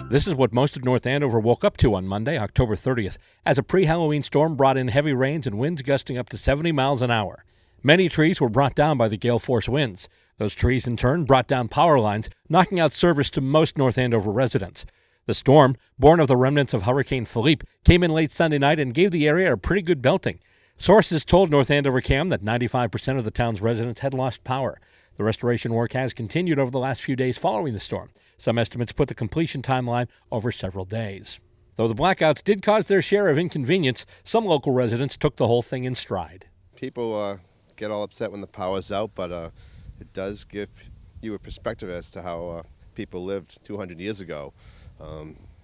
This is what most of North Andover woke up to on Monday, October 30th, as a pre-Halloween storm brought in heavy rains and winds gusting up to 70 miles an hour. Many trees were brought down by the gale force winds. Those trees, in turn, brought down power lines, knocking out service to most North Andover residents. The storm, born of the remnants of Hurricane Philippe, came in late Sunday night and gave the area a pretty good belting. Sources told North Andover Cam that 95% of the town's residents had lost power. The restoration work has continued over the last few days following the storm. Some estimates put the completion timeline over several days. Though the blackouts did cause their share of inconvenience, some local residents took the whole thing in stride. People get all upset when the power's out, but it does give you a perspective as to how people lived 200 years ago.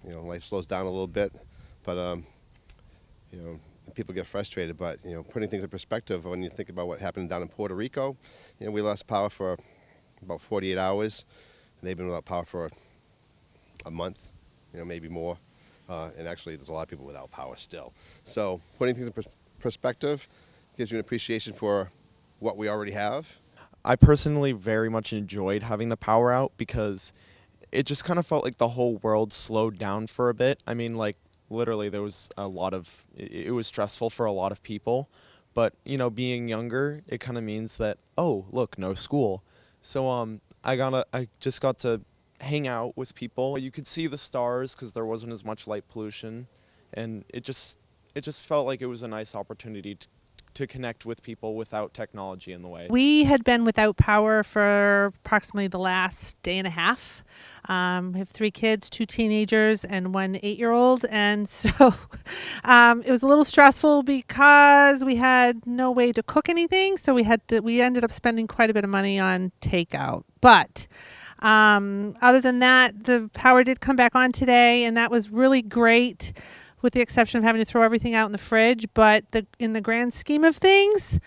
Life slows down a little bit, but people get frustrated. But putting things in perspective, when you think about what happened down in Puerto Rico, we lost power for about 48 hours, and they've been without power for a month, maybe more. And actually, there's a lot of people without power still. So putting things in perspective gives you an appreciation for what we already have. I personally very much enjoyed having the power out because it just kind of felt like the whole world slowed down for a bit. I mean, literally there was it was stressful for a lot of people, but being younger, it kind of means that, oh, look, no school. So I just got to hang out with people. You could see the stars because there wasn't as much light pollution, and it just felt like it was a nice opportunity to connect with people without technology in the way. We had been without power for approximately the last day and a half. We have 3 kids, 2 teenagers, and 1 8-year-old. And so it was a little stressful because we had no way to cook anything. So we ended up spending quite a bit of money on takeout. But other than that, the power did come back on today, and that was really great, with the exception of having to throw everything out in the fridge. But in the grand scheme of things,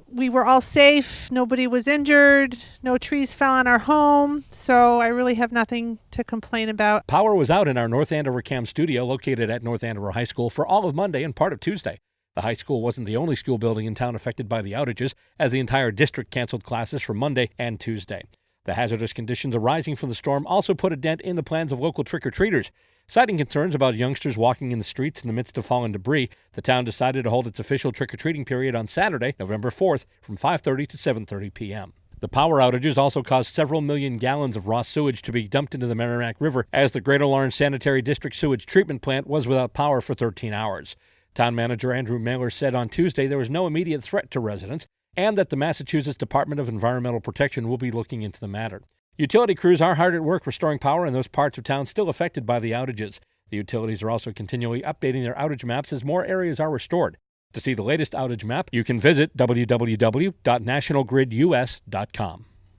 we were all safe. Nobody was injured. No trees fell on our home. So I really have nothing to complain about. Power was out in our North Andover Cam studio located at North Andover High School for all of Monday and part of Tuesday. The high school wasn't the only school building in town affected by the outages, as the entire district canceled classes for Monday and Tuesday. The hazardous conditions arising from the storm also put a dent in the plans of local trick-or-treaters. Citing concerns about youngsters walking in the streets in the midst of fallen debris, the town decided to hold its official trick-or-treating period on Saturday, November 4th, from 5:30 to 7:30 p.m. The power outages also caused several million gallons of raw sewage to be dumped into the Merrimack River, as the Greater Lawrence Sanitary District Sewage Treatment Plant was without power for 13 hours. Town manager Andrew Mailer said on Tuesday there was no immediate threat to residents, and that the Massachusetts Department of Environmental Protection will be looking into the matter. Utility crews are hard at work restoring power in those parts of town still affected by the outages. The utilities are also continually updating their outage maps as more areas are restored. To see the latest outage map, you can visit www.nationalgridus.com.